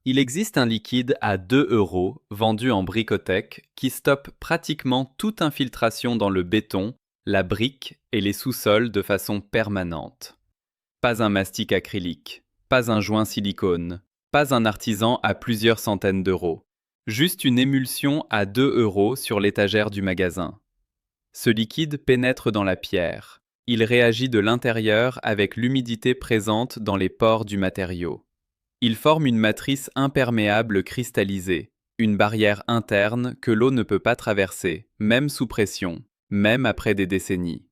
Il existe un liquide à 2 euros vendu en bricothèque qui stoppe pratiquement toute infiltration dans le béton, la brique et les sous-sols de façon permanente. Pas un mastic acrylique, pas un joint silicone, pas un artisan à plusieurs centaines d'euros. Juste une émulsion à 2 euros sur l'étagère du magasin. Ce liquide pénètre dans la pierre. Il réagit de l'intérieur avec l'humidité présente dans les pores du matériau. Il forme une matrice imperméable cristallisée, une barrière interne que l'eau ne peut pas traverser, même sous pression, même après des décennies.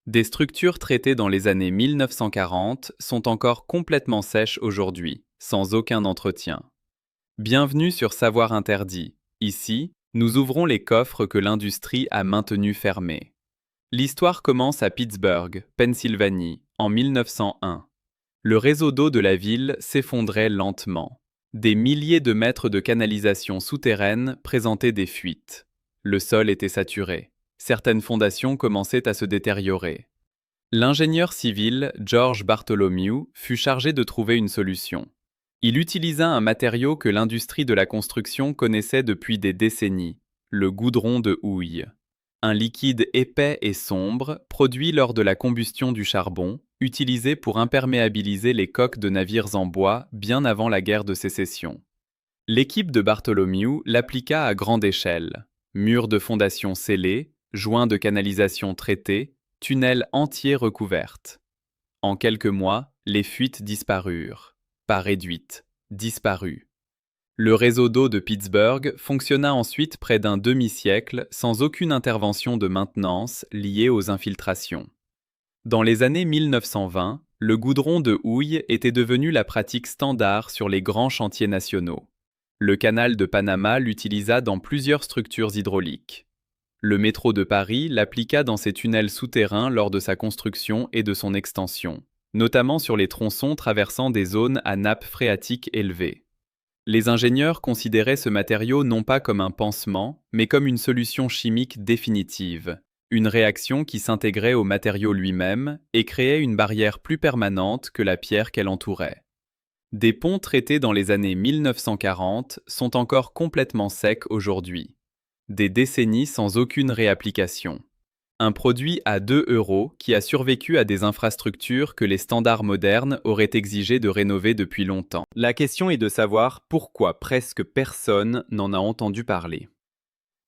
Des structures traitées dans les années 1940 sont encore complètement sèches aujourd'hui, sans aucun entretien. Bienvenue sur Savoir Interdit. Ici, nous ouvrons les coffres que l'industrie a maintenus fermés. L'histoire commence à Pittsburgh, Pennsylvanie, en 1901. Le réseau d'eau de la ville s'effondrait lentement. Des milliers de mètres de canalisation souterraine présentaient des fuites. Le sol était saturé. Certaines fondations commençaient à se détériorer. L'ingénieur civil George Bartholomew fut chargé de trouver une solution. Il utilisa un matériau que l'industrie de la construction connaissait depuis des décennies, le goudron de houille. Un liquide épais et sombre, produit lors de la combustion du charbon, utilisé pour imperméabiliser les coques de navires en bois bien avant la guerre de Sécession. L'équipe de Bartholomew l'appliqua à grande échelle. Murs de fondation scellés, joints de canalisation traités, tunnels entiers recouvertes. En quelques mois, les fuites disparurent. Pas réduites, disparues. Le réseau d'eau de Pittsburgh fonctionna ensuite près d'un demi-siècle sans aucune intervention de maintenance liée aux infiltrations. Dans les années 1920, le goudron de houille était devenu la pratique standard sur les grands chantiers nationaux. Le canal de Panama l'utilisa dans plusieurs structures hydrauliques. Le métro de Paris l'appliqua dans ses tunnels souterrains lors de sa construction et de son extension, notamment sur les tronçons traversant des zones à nappe phréatique élevée. Les ingénieurs considéraient ce matériau non pas comme un pansement, mais comme une solution chimique définitive, une réaction qui s'intégrait au matériau lui-même et créait une barrière plus permanente que la pierre qu'elle entourait. Des ponts traités dans les années 1940 sont encore complètement secs aujourd'hui. Des décennies sans aucune réapplication. Un produit à 2 euros qui a survécu à des infrastructures que les standards modernes auraient exigé de rénover depuis longtemps. La question est de savoir pourquoi presque personne n'en a entendu parler.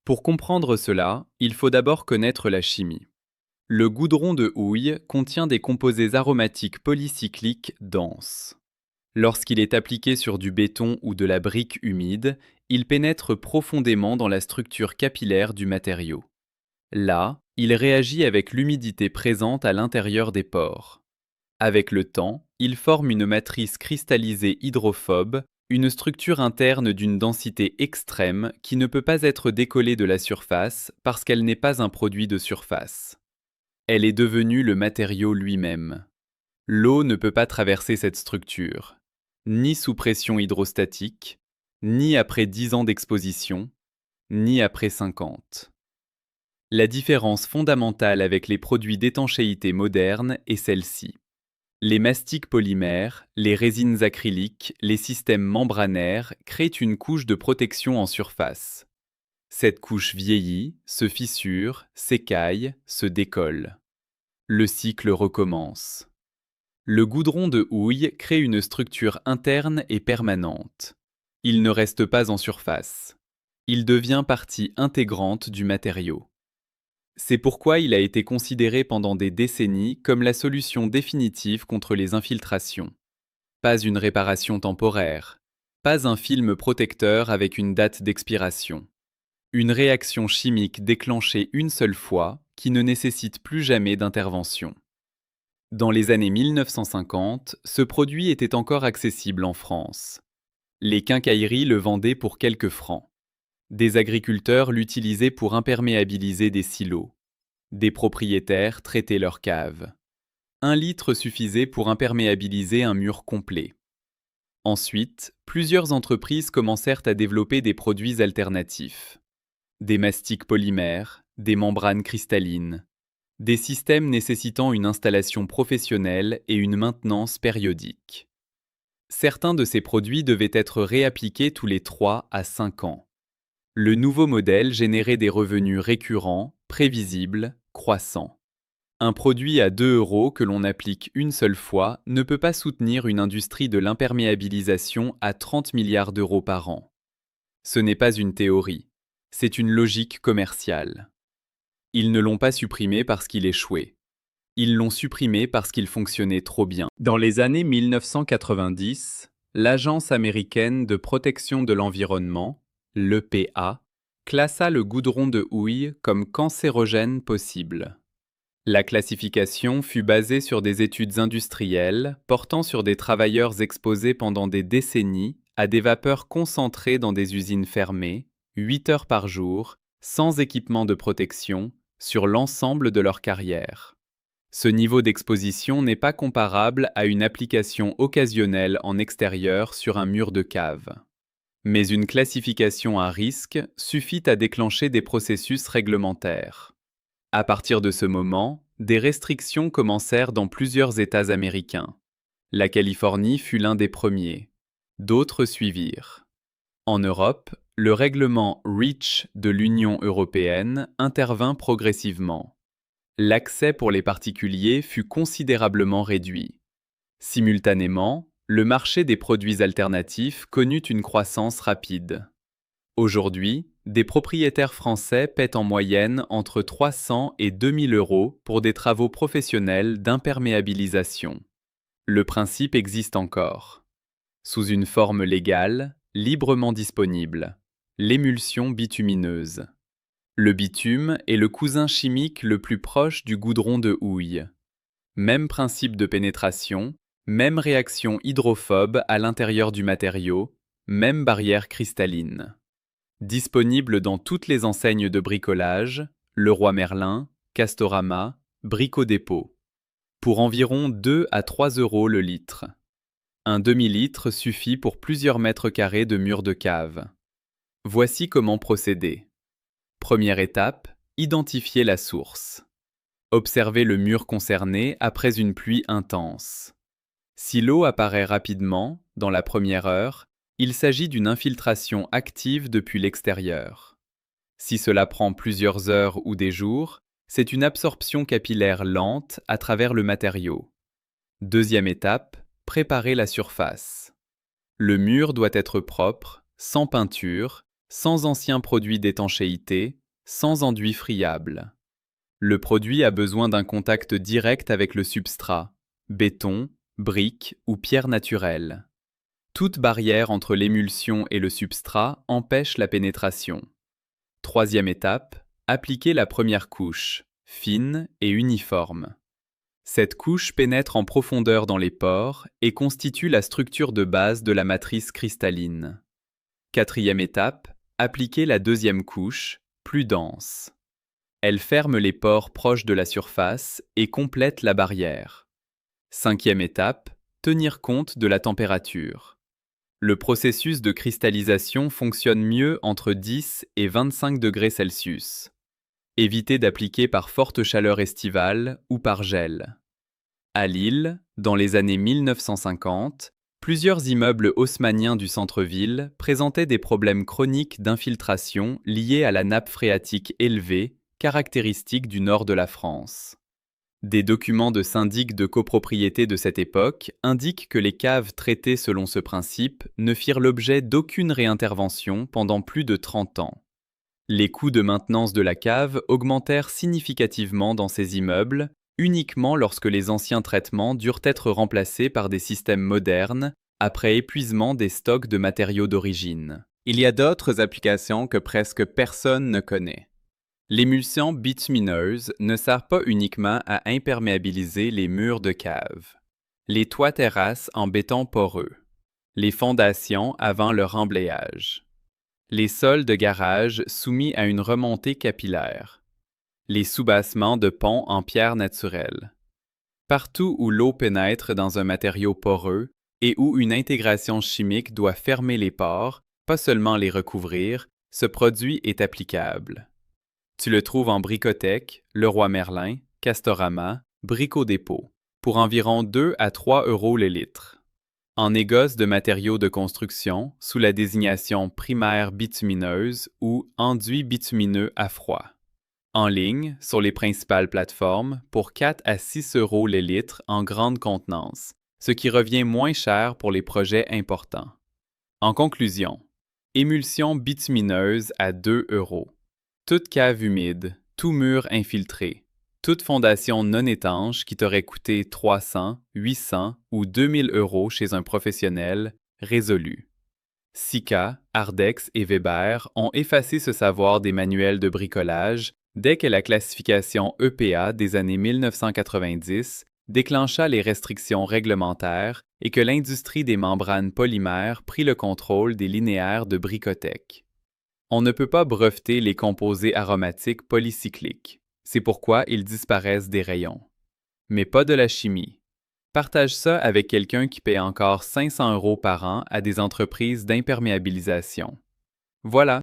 Pour comprendre cela, il faut d'abord connaître la chimie. Le goudron de houille contient des composés aromatiques polycycliques denses. Lorsqu'il est appliqué sur du béton ou de la brique humide, il pénètre profondément dans la structure capillaire du matériau. Là, il réagit avec l'humidité présente à l'intérieur des pores. Avec le temps, il forme une matrice cristallisée hydrophobe, une structure interne d'une densité extrême qui ne peut pas être décollée de la surface parce qu'elle n'est pas un produit de surface. Elle est devenue le matériau lui-même. L'eau ne peut pas traverser cette structure, ni sous pression hydrostatique, ni après 10 ans d'exposition, ni après 50. La différence fondamentale avec les produits d'étanchéité modernes est celle-ci. Les mastiques polymères, les résines acryliques, les systèmes membranaires créent une couche de protection en surface. Cette couche vieillit, se fissure, s'écaille, se décolle. Le cycle recommence. Le goudron de houille crée une structure interne et permanente. Il ne reste pas en surface. Il devient partie intégrante du matériau. C'est pourquoi il a été considéré pendant des décennies comme la solution définitive contre les infiltrations. Pas une réparation temporaire, pas un film protecteur avec une date d'expiration. Une réaction chimique déclenchée une seule fois qui ne nécessite plus jamais d'intervention. Dans les années 1950, ce produit était encore accessible en France. Les quincailleries le vendaient pour quelques francs. Des agriculteurs l'utilisaient pour imperméabiliser des silos. Des propriétaires traitaient leurs caves. 1 litre suffisait pour imperméabiliser un mur complet. Ensuite, plusieurs entreprises commencèrent à développer des produits alternatifs. Des mastiques polymères, des membranes cristallines, des systèmes nécessitant une installation professionnelle et une maintenance périodique. Certains de ces produits devaient être réappliqués tous les 3 à 5 ans. Le nouveau modèle générait des revenus récurrents, prévisibles, croissants. Un produit à 2 euros que l'on applique une seule fois ne peut pas soutenir une industrie de l'imperméabilisation à 30 milliards d'euros par an. Ce n'est pas une théorie, c'est une logique commerciale. Ils ne l'ont pas supprimé parce qu'il échouait. Ils l'ont supprimé parce qu'il fonctionnait trop bien. Dans les années 1990, l'Agence américaine de protection de l'environnement, l'EPA, classa le goudron de houille comme cancérogène possible. La classification fut basée sur des études industrielles portant sur des travailleurs exposés pendant des décennies à des vapeurs concentrées dans des usines fermées, 8 heures par jour, sans équipement de protection, sur l'ensemble de leur carrière. Ce niveau d'exposition n'est pas comparable à une application occasionnelle en extérieur sur un mur de cave. Mais une classification à risque suffit à déclencher des processus réglementaires. À partir de ce moment, des restrictions commencèrent dans plusieurs États américains. La Californie fut l'un des premiers. D'autres suivirent. En Europe, le règlement REACH de l'Union européenne intervint progressivement. L'accès pour les particuliers fut considérablement réduit. Simultanément, le marché des produits alternatifs connut une croissance rapide. Aujourd'hui, des propriétaires français paient en moyenne entre 300 et 2000 euros pour des travaux professionnels d'imperméabilisation. Le principe existe encore. Sous une forme légale, librement disponible, l'émulsion bitumineuse. Le bitume est le cousin chimique le plus proche du goudron de houille. Même principe de pénétration, même réaction hydrophobe à l'intérieur du matériau, même barrière cristalline. Disponible dans toutes les enseignes de bricolage, Leroy Merlin, Castorama, Brico Dépôt. Pour environ 2 à 3 euros le litre. Un demi-litre suffit pour plusieurs mètres carrés de murs de cave. Voici comment procéder. Première étape, identifier la source. Observez le mur concerné après une pluie intense. Si l'eau apparaît rapidement, dans la première heure, il s'agit d'une infiltration active depuis l'extérieur. Si cela prend plusieurs heures ou des jours, c'est une absorption capillaire lente à travers le matériau. Deuxième étape, préparer la surface. Le mur doit être propre, sans peinture, sans anciens produits d'étanchéité, sans enduit friable. Le produit a besoin d'un contact direct avec le substrat, béton, brique ou pierre naturelle. Toute barrière entre l'émulsion et le substrat empêche la pénétration. Troisième étape, appliquer la première couche, fine et uniforme. Cette couche pénètre en profondeur dans les pores et constitue la structure de base de la matrice cristalline. Quatrième étape, appliquer la deuxième couche, plus dense. Elle ferme les pores proches de la surface et complète la barrière. Cinquième étape, tenir compte de la température. Le processus de cristallisation fonctionne mieux entre 10 et 25 degrés Celsius. Évitez d'appliquer par forte chaleur estivale ou par gel. À Lille, dans les années 1950, plusieurs immeubles haussmanniens du centre-ville présentaient des problèmes chroniques d'infiltration liés à la nappe phréatique élevée, caractéristique du nord de la France. Des documents de syndic de copropriété de cette époque indiquent que les caves traitées selon ce principe ne firent l'objet d'aucune réintervention pendant plus de 30 ans. Les coûts de maintenance de la cave augmentèrent significativement dans ces immeubles, uniquement lorsque les anciens traitements durent être remplacés par des systèmes modernes, après épuisement des stocks de matériaux d'origine. Il y a d'autres applications que presque personne ne connaît. L'émulsion bitumineuse ne sert pas uniquement à imperméabiliser les murs de cave. Les toits terrasses en béton poreux. Les fondations avant leur emblayage. Les sols de garage soumis à une remontée capillaire. Les soubassements de ponts en pierre naturelle. Partout où l'eau pénètre dans un matériau poreux et où une intégration chimique doit fermer les pores, pas seulement les recouvrir, ce produit est applicable. Tu le trouves en Bricothèque, Leroy Merlin, Castorama, Brico Dépôt, pour environ 2 à 3 euros le litre. en négoce de matériaux de construction sous la désignation primaire bitumineuse ou enduit bitumineux à froid. En ligne, sur les principales plateformes, pour 4 à 6 euros le litre en grande contenance, ce qui revient moins cher pour les projets importants. En conclusion, émulsion bitumineuse à 2 euros. Toute cave humide, tout mur infiltré, toute fondation non étanche qui t'aurait coûté 300, 800 ou 2000 euros chez un professionnel, résolu. Sika, Ardex et Weber ont effacé ce savoir des manuels de bricolage dès que la classification EPA des années 1990 déclencha les restrictions réglementaires et que l'industrie des membranes polymères prit le contrôle des linéaires de Bricotech. On ne peut pas breveter les composés aromatiques polycycliques. C'est pourquoi ils disparaissent des rayons. Mais pas de la chimie. Partage ça avec quelqu'un qui paie encore 500 euros par an à des entreprises d'imperméabilisation. Voilà.